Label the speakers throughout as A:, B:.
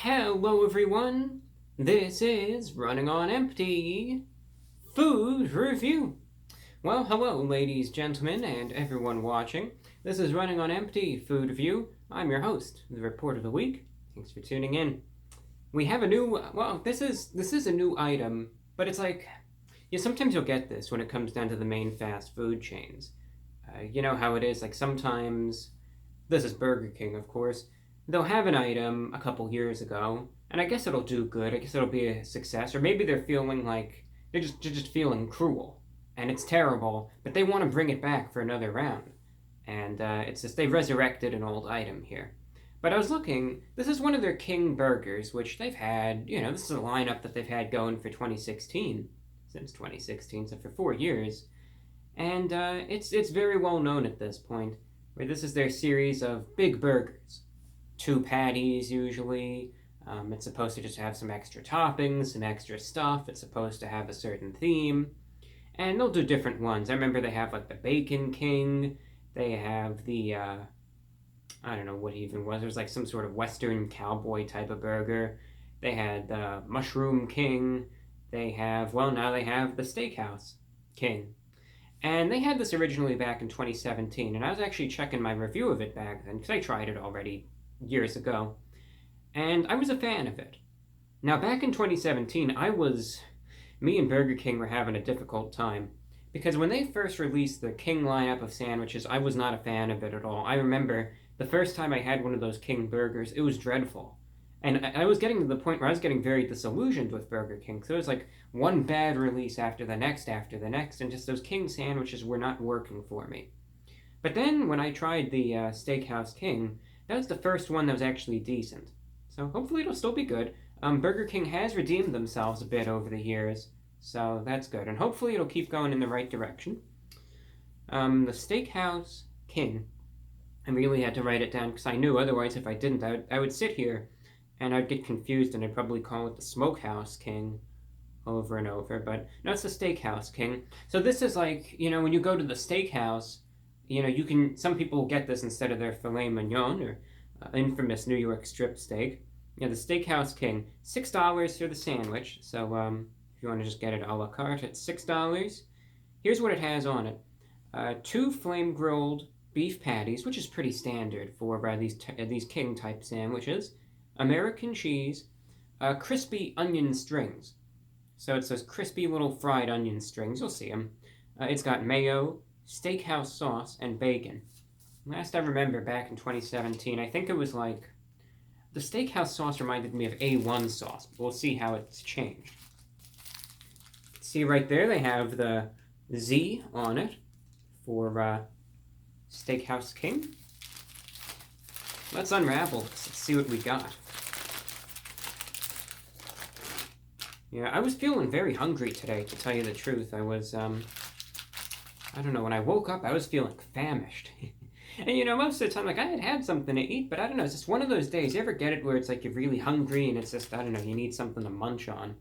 A: Hello everyone, this is Running on Empty Food Review. Well, hello ladies, gentlemen, and everyone watching. This is Running on Empty Food Review. I'm your host, the Report of the Week. Thanks for tuning in. We have a new, this is a new item, but it's like, sometimes you'll get this when it comes down to the main fast food chains. You know how it is, like sometimes, this is Burger King, of course, they'll have an item a couple years ago, and I guess it'll do good. I guess it'll be a success. Or maybe they're feeling like they're just feeling cruel, and it's terrible, but they want to bring it back for another round. And it's just they resurrected an old item here. But I was looking. This is one of their King burgers, which they've had. This is a lineup that they've had going for 2016, since 2016, so for 4 years, and it's very well known at this point. Where this is their series of big burgers. 2 patties usually. It's supposed to just have some extra toppings, some extra stuff. It's supposed to have a certain theme. And they'll do different ones. I remember they have like the Bacon King. They have the, I don't know what it even was. It was like some sort of Western cowboy type of burger. They had the Mushroom King. Now they have the Steakhouse King. And they had this originally back in 2017. And I was actually checking my review of it back then because I tried it already years ago, and I was a fan of it. Now, back in 2017, me and Burger King were having a difficult time, because when they first released the King lineup of sandwiches, I was not a fan of it at all. I remember the first time I had one of those King burgers, it was dreadful. And I was getting to the point where I was getting very disillusioned with Burger King, so it was like one bad release after the next, and just those King sandwiches were not working for me. But then, when I tried the Steakhouse King, that was the first one that was actually decent. So hopefully it'll still be good. Burger King has redeemed themselves a bit over the years, so that's good. And hopefully it'll keep going in the right direction. The Steakhouse King, I really had to write it down because I knew otherwise if I didn't, I would sit here and I'd get confused and I'd probably call it the Smokehouse King over and over. But no, it's the Steakhouse King. So this is like, when you go to the steakhouse, some people get this instead of their filet mignon or infamous New York strip steak. The Steakhouse King, $6 for the sandwich. So if you want to just get it a la carte, it's $6. Here's what it has on it: 2 flame grilled beef patties, which is pretty standard for these King type sandwiches. American cheese, crispy onion strings. So it's those crispy little fried onion strings. You'll see them. It's got mayo, Steakhouse sauce, and bacon. Last I remember, back in 2017, I think it was like the Steakhouse sauce reminded me of A1 sauce. We'll see how it's changed. See right there, they have the Z on it for Steakhouse King. Let's unravel this. Let's see what we got. Yeah, I was feeling very hungry today, to tell you the truth. I was, I don't know, when I woke up, I was feeling famished. And most of the time, like, I had something to eat, but I don't know, it's just one of those days. You ever get it where it's like you're really hungry and it's just, I don't know, you need something to munch on?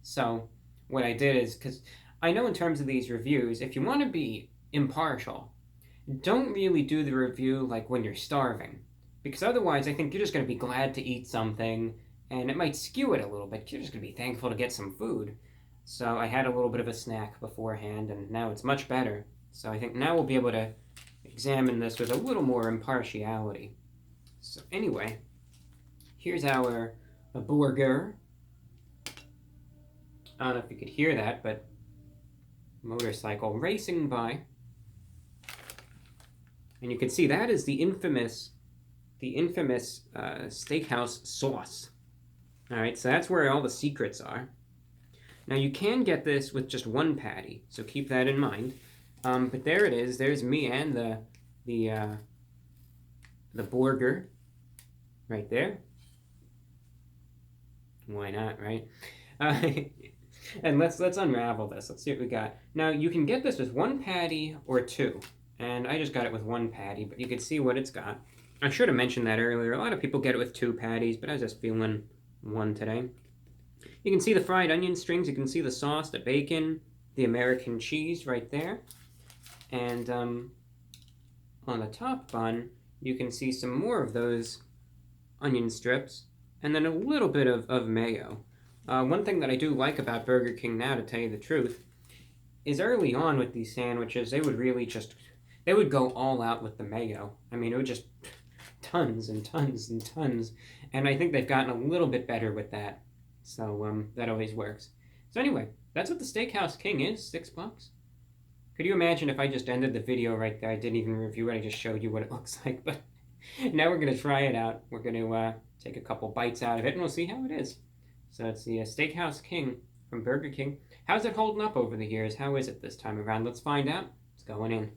A: So, what I did is, because I know in terms of these reviews, if you want to be impartial, don't really do the review like when you're starving. Because otherwise, I think you're just going to be glad to eat something, and it might skew it a little bit. You're just going to be thankful to get some food. So I had a little bit of a snack beforehand, and now it's much better. So I think now we'll be able to examine this with a little more impartiality. So anyway, here's our burger. I don't know if you could hear that, but motorcycle racing by. And you can see that is the infamous Steakhouse Sauce. Alright, so that's where all the secrets are. Now you can get this with just 1 patty, so keep that in mind. But there it is. There's me and the burger right there. Why not, right? And let's unravel this. Let's see what we got. Now you can get this with 1 patty or 2, and I just got it with 1 patty. But you can see what it's got. I should have mentioned that earlier. A lot of people get it with 2 patties, but I was just feeling 1 today. You can see the fried onion strings. You can see the sauce, the bacon, the American cheese right there. And on the top bun, you can see some more of those onion strips and then a little bit of mayo. One thing that I do like about Burger King now, to tell you the truth, is early on with these sandwiches, they would really just, they would go all out with the mayo. I mean, it would just tons and tons and tons, and I think they've gotten a little bit better with that. So that always works. So anyway, that's what the Steakhouse King is, $6. Could you imagine if I just ended the video right there? I didn't even review it, I just showed you what it looks like. But now we're going to try it out. We're going to take a couple bites out of it, and we'll see how it is. So it's the Steakhouse King from Burger King. How's it holding up over the years? How is it this time around? Let's find out. It's going in.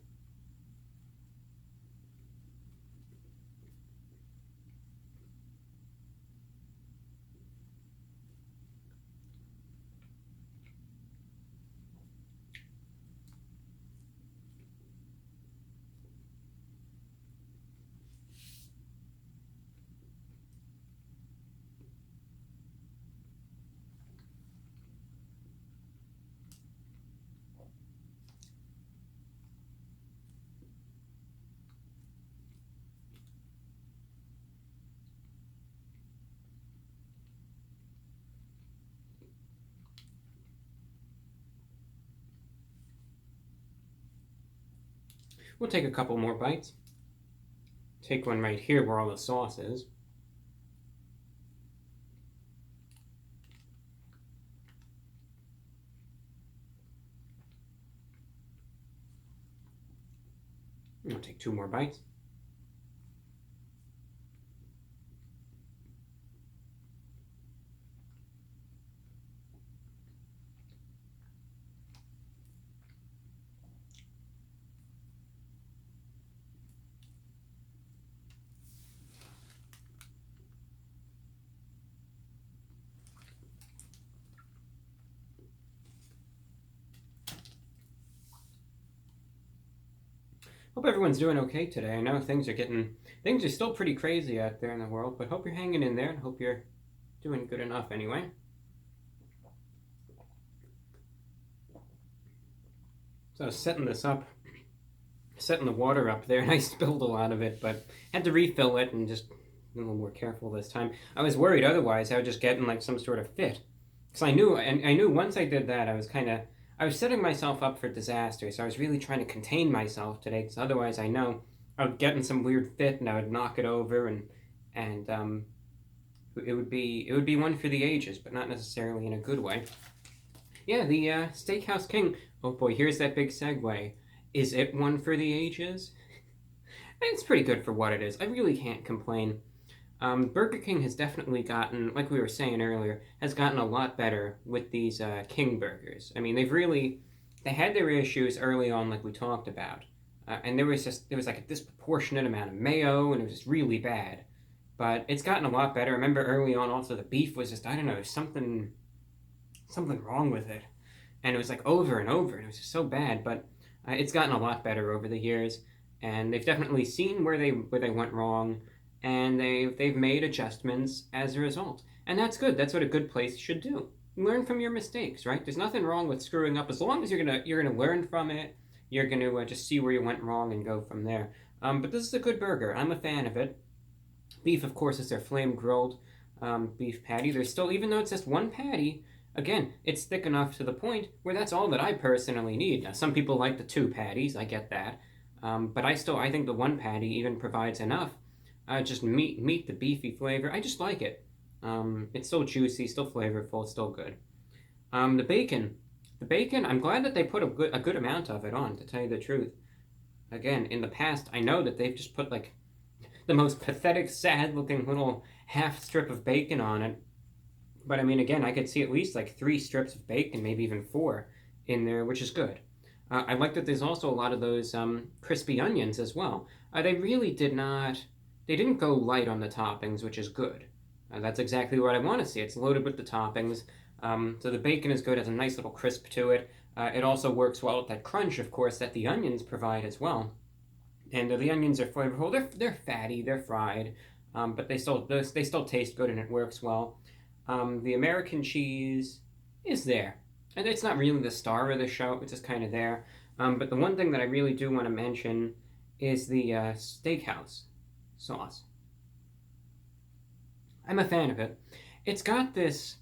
A: We'll take a couple more bites. Take one right here where all the sauce is. I'll take 2 more bites. Hope everyone's doing okay today. I know things are still pretty crazy out there in the world, but hope you're hanging in there and hope you're doing good enough anyway. So I was setting this up, setting the water up there, and I spilled a lot of it, but had to refill it and just a little more careful this time. I was worried otherwise I would just get in like some sort of fit. Because I knew once I did that, I was setting myself up for disaster, so I was really trying to contain myself today, because otherwise I know I would get in some weird fit and I would knock it over, and it would be one for the ages, but not necessarily in a good way. Yeah, the Steakhouse King. Oh boy, here's that big segue. Is it one for the ages? It's pretty good for what it is. I really can't complain. Burger King has definitely gotten, like we were saying earlier, has gotten a lot better with these King burgers. I mean, they had their issues early on, like we talked about, and there was like a disproportionate amount of mayo, and it was just really bad. But it's gotten a lot better. I remember early on, also the beef was just, I don't know, something wrong with it, and it was like over and over, and it was just so bad. But it's gotten a lot better over the years, and they've definitely seen where they went wrong. And they've made adjustments as a result. And that's good. That's what a good place should do. Learn from your mistakes, right? There's nothing wrong with screwing up as long as you're gonna learn from it. You're gonna just see where you went wrong and go from there. But this is a good burger. I'm a fan of it. Beef, of course, is their flame grilled beef patty. There's still, even though it's just one patty, again, it's thick enough to the point where that's all that I personally need. Now, some people like the 2 patties. I get that. But I think the 1 patty even provides enough. Just meet the beefy flavor. I just like it. It's still juicy, still flavorful, still good. The bacon, I'm glad that they put a good amount of it on, to tell you the truth. Again, in the past, I know that they've just put like the most pathetic, sad-looking little half strip of bacon on it. But I mean, again, I could see at least like 3 strips of bacon, maybe even 4 in there, which is good. I like that there's also a lot of those crispy onions as well. They really they didn't go light on the toppings, which is good. That's exactly what I want to see. It's loaded with the toppings. So the bacon is good, has a nice little crisp to it. It also works well with that crunch, of course, that the onions provide as well. And the onions are flavorful. They're fatty, they're fried, but they still taste good, and it works well. The American cheese is there. And it's not really the star of the show, it's just kind of there. But the one thing that I really do want to mention is the Steakhouse Sauce. I'm a fan of it. It's got this.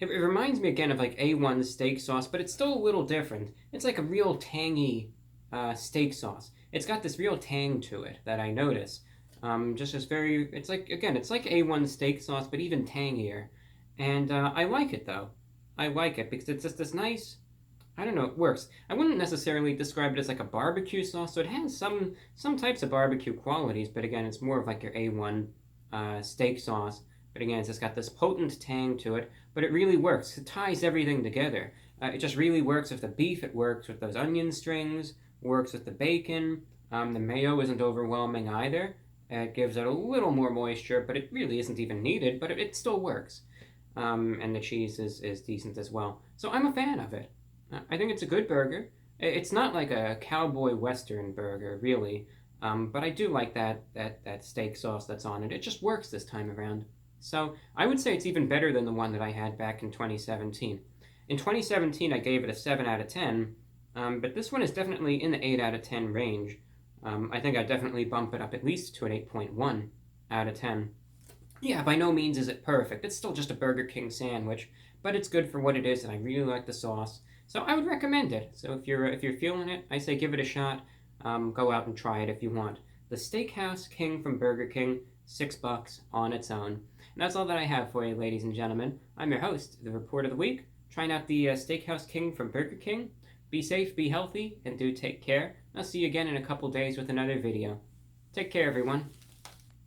A: It reminds me again of like A1 steak sauce, but it's still a little different. It's like a real tangy steak sauce. It's got this real tang to it that I notice. Just as very. It's like again, it's like A1 steak sauce, but even tangier. And I like it though. I like it because it's just this nice. I don't know. It works. I wouldn't necessarily describe it as like a barbecue sauce. So it has some types of barbecue qualities, but again, it's more of like your A1 steak sauce. But again, it's just got this potent tang to it. But it really works. It ties everything together. It just really works with the beef. It works with those onion strings. Works with the bacon. The mayo isn't overwhelming either. It gives it a little more moisture, but it really isn't even needed. But it still works. And the cheese is decent as well. So I'm a fan of it. I think it's a good burger. It's not like a cowboy western burger, really, but I do like that steak sauce that's on it. It just works this time around. So I would say it's even better than the one that I had back in 2017. In 2017, I gave it a 7 out of 10, but this one is definitely in the 8 out of 10 range. I think I'd definitely bump it up at least to an 8.1 out of 10. Yeah, by no means is it perfect. It's still just a Burger King sandwich, but it's good for what it is, and I really like the sauce. So I would recommend it. So if you're feeling it, I say give it a shot. Go out and try it if you want. The Steakhouse King from Burger King, $6 on its own. And that's all that I have for you, ladies and gentlemen. I'm your host, the Report of the Week, trying out the Steakhouse King from Burger King. Be safe, be healthy, and do take care. I'll see you again in a couple days with another video. Take care, everyone.